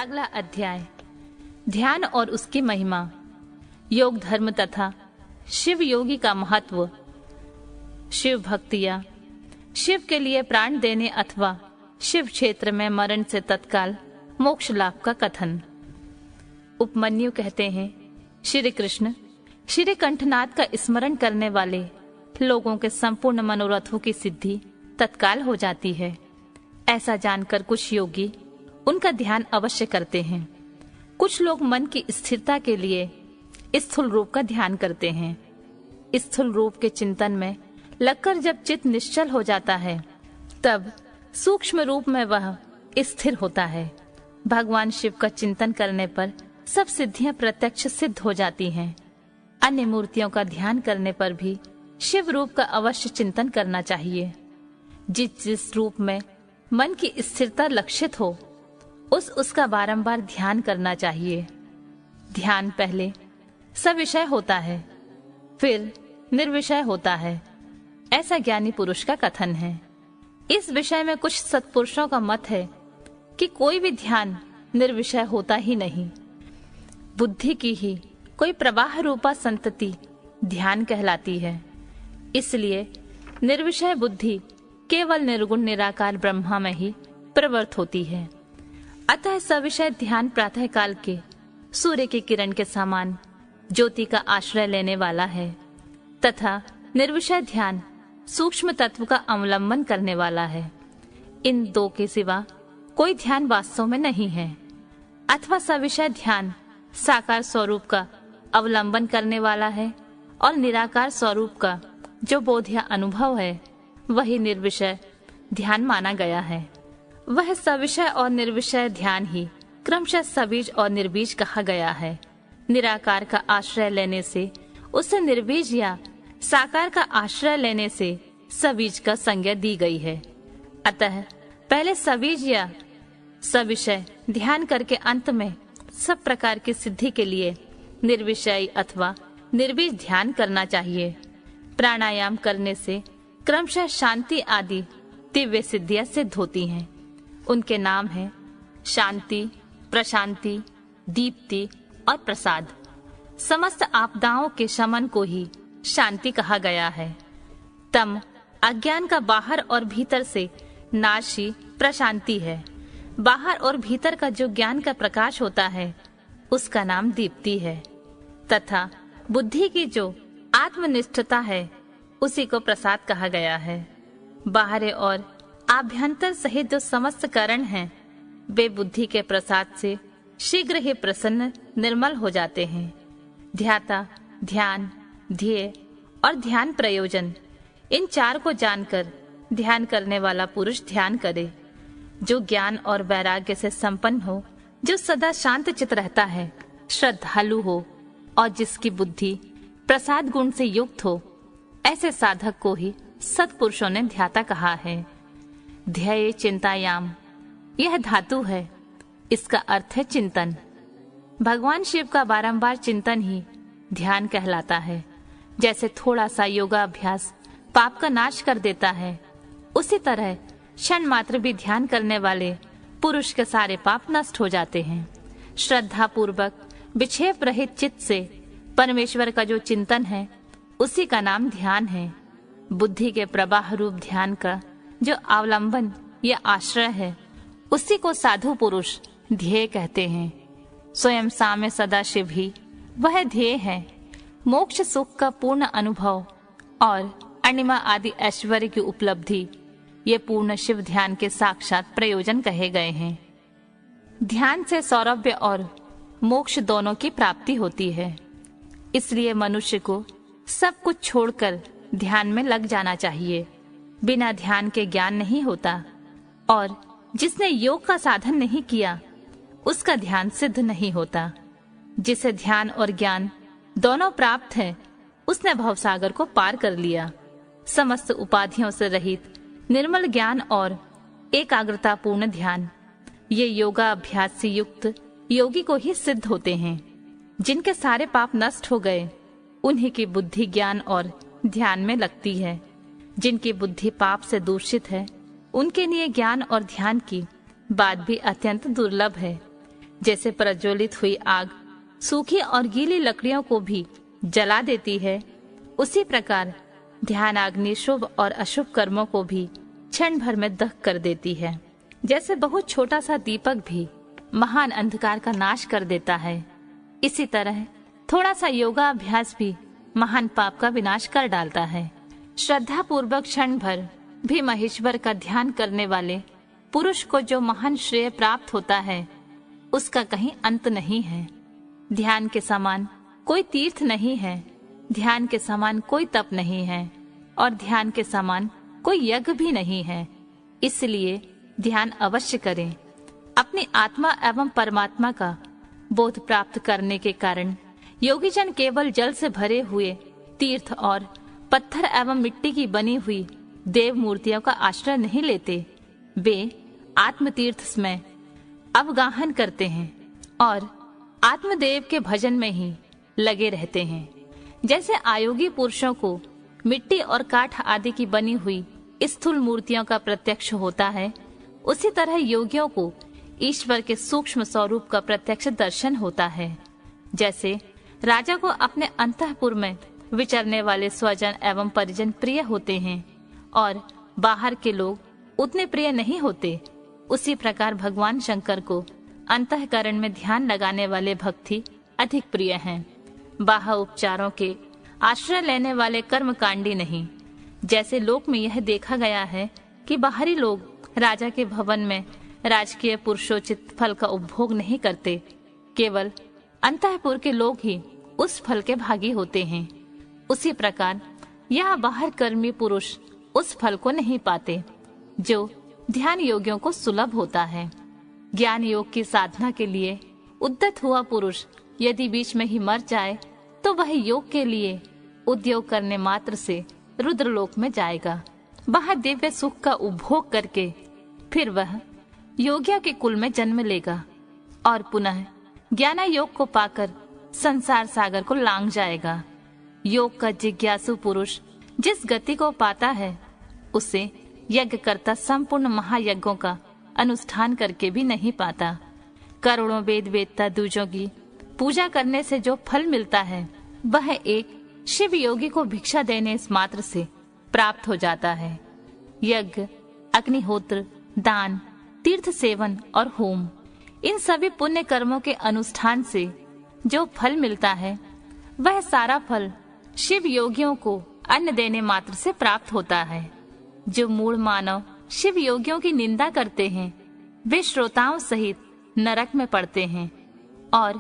अगला अध्याय, ध्यान और उसकी महिमा। योग धर्म तथा शिव योगी का महत्व। शिव भक्तियां। शिव के लिए प्राण देने अथवा शिव क्षेत्र में मरण से तत्काल मोक्ष लाभ का कथन। उपमन्यु कहते हैं, श्री कृष्ण श्री कंठनाथ का स्मरण करने वाले लोगों के संपूर्ण मनोरथों की सिद्धि तत्काल हो जाती है। ऐसा जानकर कुछ योगी उनका ध्यान अवश्य करते हैं। कुछ लोग मन की स्थिरता के लिए स्थूल रूप का ध्यान करते हैं। स्थूल रूप के चिंतन में लगकर जब चित्त निश्चल हो जाता है, तब सूक्ष्म रूप में वह स्थिर होता है। भगवान शिव का चिंतन करने पर सब सिद्धियां प्रत्यक्ष सिद्ध हो जाती हैं। अन्य मूर्तियों का ध्यान करने पर भी शिव रूप का अवश्य चिंतन करना चाहिए। जिस जिस रूप में मन की स्थिरता लक्षित हो, उसका बारंबार ध्यान करना चाहिए। ध्यान पहले सविषय होता है, फिर निर्विषय होता है, ऐसा ज्ञानी पुरुष का कथन है। इस विषय में कुछ सत्पुरुषों का मत है कि कोई भी ध्यान निर्विषय होता ही नहीं। बुद्धि की ही कोई प्रवाह रूपा संतति ध्यान कहलाती है। इसलिए निर्विषय बुद्धि केवल निर्गुण निराकार ब्रह्मा में ही प्रवृत्त होती है। अतः सविषय ध्यान प्रातः काल के सूर्य की किरण के समान ज्योति का आश्रय लेने वाला है, तथा निर्विषय ध्यान सूक्ष्म तत्व का अवलंबन करने वाला है। इन दो के सिवा कोई ध्यान वास्तव में नहीं है। अथवा सविषय ध्यान साकार स्वरूप का अवलंबन करने वाला है और निराकार स्वरूप का जो बोध या अनुभव है, वही निर्विषय ध्यान माना गया है। वह सविषय और निर्विषय ध्यान ही क्रमशः सबीज और निर्बीज कहा गया है। निराकार का आश्रय लेने से उसे निर्बीज या साकार का आश्रय लेने से सबीज का संज्ञा दी गई है। अतः पहले सबीज या सविषय ध्यान करके अंत में सब प्रकार की सिद्धि के लिए निर्विषय अथवा निर्बीज ध्यान करना चाहिए। प्राणायाम करने से क्रमशः शांति आदि दिव्य सिद्धियां सिद्ध होती हैं। उनके नाम हैं शांति, प्रशांति, दीप्ति और प्रसाद। समस्त आपदाओं के शमन को ही शांति कहा गया है। तम अज्ञान का बाहर और भीतर से नाश ही प्रशांति है। बाहर और भीतर का जो ज्ञान का प्रकाश होता है, उसका नाम दीप्ति है। तथा बुद्धि की जो आत्मनिष्ठता है, उसी को प्रसाद कहा गया है। बाहर और आभ्यंतर सहित जो समस्त कारण हैं, वे बुद्धि के प्रसाद से शीघ्र ही प्रसन्न निर्मल हो जाते हैं। ध्याता, ध्यान, ध्येय और ध्यान प्रयोजन, इन चार को जानकर ध्यान करने वाला पुरुष ध्यान करे। जो ज्ञान और वैराग्य से संपन्न हो, जो सदा शांत चित्त रहता है, श्रद्धालु हो और जिसकी बुद्धि प्रसाद गुण से युक्त हो, ऐसे साधक को ही सत्पुरुषों ने ध्याता कहा है। ध्येय चिंतायाम, यह धातु है। इसका अर्थ है चिंतन। भगवान शिव का बारंबार चिंतन ही ध्यान कहलाता है। जैसे थोड़ा सा योगाभ्यास पाप का नाश कर देता है, उसी तरह क्षण मात्र भी ध्यान करने वाले पुरुष के सारे पाप नष्ट हो जाते हैं। श्रद्धा पूर्वक विक्षेप रहित चित्त से परमेश्वर का जो चिंतन है, उसी का नाम ध्यान है। बुद्धि के प्रवाह रूप ध्यान का जो अवलंबन या आश्रय है, उसी को साधु पुरुष ध्येय कहते हैं। स्वयं साम्य सदा शिव ही वह ध्येय है। मोक्ष सुख का पूर्ण अनुभव और अणिमा आदि ऐश्वर्य की उपलब्धि, ये पूर्ण शिव ध्यान के साक्षात प्रयोजन कहे गए हैं। ध्यान से सौरभ्य और मोक्ष दोनों की प्राप्ति होती है। इसलिए मनुष्य को सब कुछ छोड़कर ध्यान में लग जाना चाहिए। बिना ध्यान के ज्ञान नहीं होता, और जिसने योग का साधन नहीं किया, उसका ध्यान सिद्ध नहीं होता। जिसे ध्यान और ज्ञान दोनों प्राप्त है, उसने भवसागर को पार कर लिया। समस्त उपाधियों से रहित निर्मल ज्ञान और एकाग्रता पूर्ण ध्यान, ये योगा अभ्यास से युक्त योगी को ही सिद्ध होते हैं। जिनके सारे पाप नष्ट हो गए, उन्हीं की बुद्धि ज्ञान और ध्यान में लगती है। जिनकी बुद्धि पाप से दूषित है, उनके लिए ज्ञान और ध्यान की बात भी अत्यंत दुर्लभ है। जैसे प्रज्वलित हुई आग सूखी और गीली लकड़ियों को भी जला देती है, उसी प्रकार ध्यान अग्नि शुभ और अशुभ कर्मों को भी क्षण भर में दग्ध कर देती है। जैसे बहुत छोटा सा दीपक भी महान अंधकार का नाश कर देता है, इसी तरह थोड़ा सा योगा अभ्यास भी महान पाप का विनाश कर डालता है। श्रद्धा पूर्वक क्षण भर भी महेश्वर का ध्यान करने वाले पुरुष को जो महान श्रेय प्राप्त होता है, उसका कहीं अंत नहीं है। ध्यान के समान कोई तीर्थ नहीं है, ध्यान के समान कोई तप नहीं है और ध्यान के समान कोई यज्ञ भी नहीं है। इसलिए ध्यान अवश्य करें। अपनी आत्मा एवं परमात्मा का बोध प्राप्त करने के कारण योगी जन केवल जल से भरे हुए तीर्थ और पत्थर एवं मिट्टी की बनी हुई देव मूर्तियों का आश्रय नहीं लेते। वे आत्म तीर्थ में अवगाहन करते हैं और आत्मदेव के भजन में ही लगे रहते हैं। जैसे आयोगी पुरुषों को मिट्टी और काठ आदि की बनी हुई स्थूल मूर्तियों का प्रत्यक्ष होता है, उसी तरह योगियों को ईश्वर के सूक्ष्म स्वरूप का प्रत्यक्ष दर्शन होता है। जैसे राजा को अपने अंतःपुर में विचरने वाले स्वजन एवं परिजन प्रिय होते हैं और बाहर के लोग उतने प्रिय नहीं होते, उसी प्रकार भगवान शंकर को अंतःकरण में ध्यान लगाने वाले भक्ति अधिक प्रिय हैं। बाह्य उपचारों के आश्रय लेने वाले कर्मकांडी नहीं। जैसे लोक में यह देखा गया है कि बाहरी लोग राजा के भवन में राजकीय पुरुषोचित फल का उपभोग नहीं करते, केवल अंतःपुर के लोग ही उस फल के भागी होते हैं। उसी प्रकार यहाँ बाहर कर्मी पुरुष उस फल को नहीं पाते जो ध्यान योगियों को सुलभ होता है। ज्ञान योग की साधना के लिए उद्यत हुआ पुरुष यदि बीच में ही मर जाए तो वह योग के लिए उद्योग करने मात्र से रुद्रलोक में जाएगा। वह दिव्य सुख का उपभोग करके फिर वह योगिया के कुल में जन्म लेगा और पुनः ज्ञान योग को पाकर संसार सागर को लांघ जाएगा। योग का जिज्ञासु पुरुष जिस गति को पाता है, उसे यज्ञ करता संपूर्ण महायज्ञों का अनुष्ठान करके भी नहीं पाता। करोड़ों वेद वेदता दूजों की पूजा करने से जो फल मिलता है, वह एक शिव योगी को भिक्षा देने इस मात्र से प्राप्त हो जाता है। यज्ञ, अग्निहोत्र, दान, तीर्थ सेवन और होम, इन सभी पुण्य कर्मों के अनुष्ठान से जो फल मिलता है, वह सारा फल शिव योगियों को अन्न देने मात्र से प्राप्त होता है। जो मूढ़ मानव शिव योगियों की निंदा करते हैं, वे श्रोताओं सहित नरक में पड़ते हैं और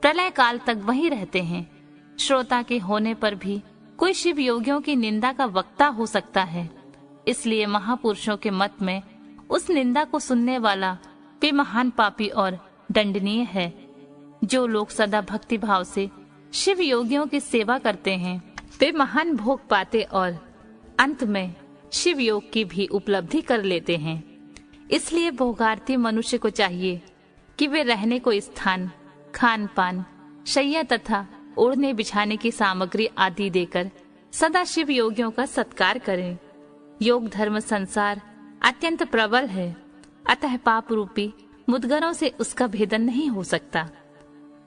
प्रलय काल तक वहीं रहते हैं। श्रोता के होने पर भी कोई शिव योगियों की निंदा का वक्ता हो सकता है, इसलिए महापुरुषों के मत में उस निंदा को सुनने वाला वे महान पापी और दंडनीय है। जो लोग सदा भक्ति भाव से शिव योगियों की सेवा करते हैं, वे महान भोग पाते और अंत में शिव योग की भी उपलब्धि कर लेते हैं। इसलिए भोगार्थी मनुष्य को चाहिए कि वे रहने को स्थान, खान पान, शैया तथा ओढ़ने बिछाने की सामग्री आदि देकर सदा शिव योगियों का सत्कार करें। योग धर्म संसार अत्यंत प्रबल है, अतः पाप रूपी मुद्गरों से उसका भेदन नहीं हो सकता।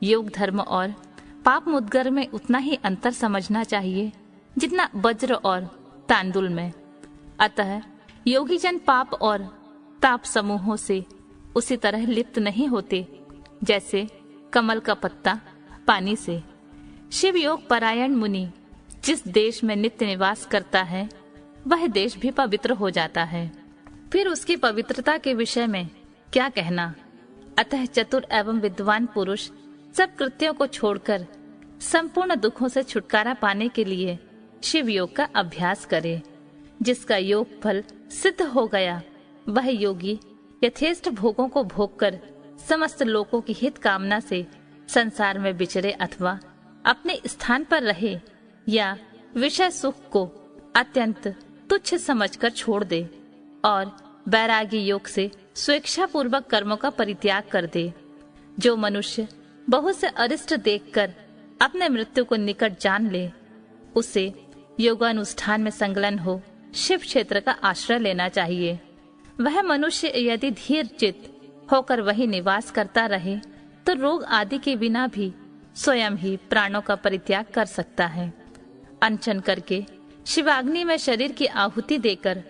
योग धर्म और पाप मुद्गर में उतना ही अंतर समझना चाहिए जितना वज्र और तांदुल में। अतः योगी जन पाप और ताप समूहों से उसी तरह लिप्त नहीं होते जैसे कमल का पत्ता पानी से। शिव योग परायण मुनि जिस देश में नित्य निवास करता है, वह देश भी पवित्र हो जाता है। फिर उसकी पवित्रता के विषय में क्या कहना। अतः चतुर एवं विद्वान पुरुष सब कृत्यों को छोड़कर संपूर्ण दुखों से छुटकारा पाने के लिए शिव योग का अभ्यास करे। जिसका योग फल सिद्ध हो गया, वह योगी यथेष्ट भोगों को भोगकर समस्त लोगों की हित कामना से संसार में विचरे अथवा अपने स्थान पर रहे या विषय सुख को अत्यंत तुच्छ समझकर छोड़ दे और वैरागी योग से स्वेच्छा पूर्वक कर्मों का परित्याग कर दे। जो मनुष्य बहुत से अरिष्ट देखकर अपने मृत्यु को निकट जान ले, उसे योगानुष्ठान में संलग्न हो शिव क्षेत्र का आश्रय लेना चाहिए। वह मनुष्य यदि धीर चित्त होकर वही निवास करता रहे तो रोग आदि के बिना भी स्वयं ही प्राणों का परित्याग कर सकता है। अनशन करके शिवाग्नि में शरीर की आहुति देकर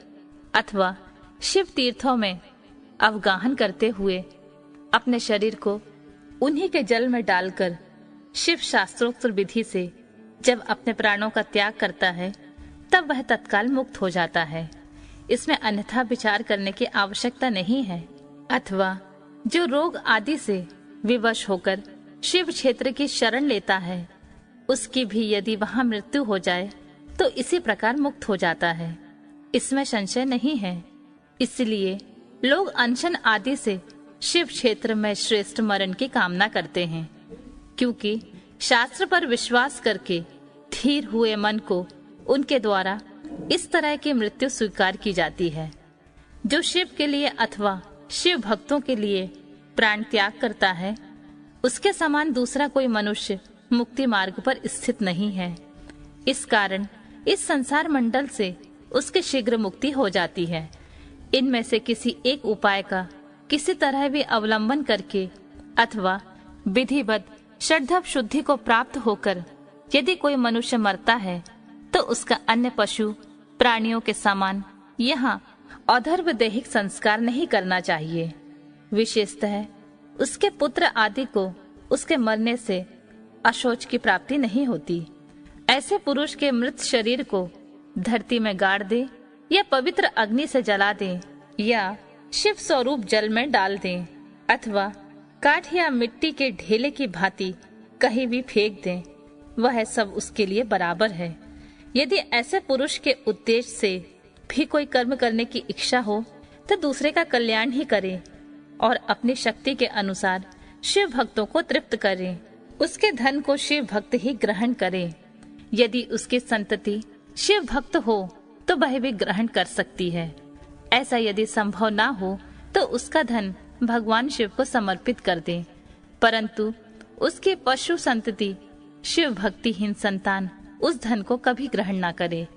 अथवा शिव तीर्थों में अवगाहन करते हुए अपने शरीर को उन्हीं के जल में डालकर शिव शास्त्रोक्त विधि से जब अपने प्राणों का त्याग करता है तब वह तत्काल मुक्त हो जाता है। इसमें अन्यथा विचार करने की आवश्यकता नहीं है। अथवा जो रोग आदि से विवश होकर शिव क्षेत्र की शरण लेता है उसकी भी यदि वहां मृत्यु हो जाए तो इसी प्रकार मुक्त हो जाता है, इसमें संशय नहीं है। इसलिए लोग अनशन आदि से शिव क्षेत्र में श्रेष्ठ मरण की कामना करते हैं, क्योंकि शास्त्र पर विश्वास करके धीर हुए मन को उनके द्वारा इस तरह की मृत्यु स्वीकार की जाती है। जो शिव के लिए अथवा शिव भक्तों के लिए प्राण त्याग करता है उसके समान दूसरा कोई मनुष्य मुक्ति मार्ग पर स्थित नहीं है। इस कारण इस संसार मंडल से उसकी शीघ्र मुक्ति हो जाती है। इनमें से किसी एक उपाय का किसी तरह भी अवलंबन करके अथवा विधिवत श्रद्धा शुद्धि को प्राप्त होकर यदि कोई मनुष्य मरता है तो उसका अन्य पशु प्राणियों के समान यहाँ अधर्व दैहिक संस्कार नहीं करना चाहिए। विशेषतः उसके पुत्र आदि को उसके मरने से अशौच की प्राप्ति नहीं होती। ऐसे पुरुष के मृत शरीर को धरती में गाड़ दे या पवित्र अग्नि से जला दे या शिव स्वरूप जल में डाल दे अथवा काठ या मिट्टी के ढेले की भांति कहीं भी फेंक दे, वह सब उसके लिए बराबर है। यदि ऐसे पुरुष के उद्देश्य से भी कोई कर्म करने की इच्छा हो तो दूसरे का कल्याण ही करे और अपनी शक्ति के अनुसार शिव भक्तों को तृप्त करे। उसके धन को शिव भक्त ही ग्रहण करे। यदि उसकी संतति शिव भक्त हो तो वह भी ग्रहण कर सकती है। ऐसा यदि संभव ना हो तो उसका धन भगवान शिव को समर्पित कर दे, परंतु उसकी पशु संतति शिव भक्तिहीन संतान उस धन को कभी ग्रहण ना करे।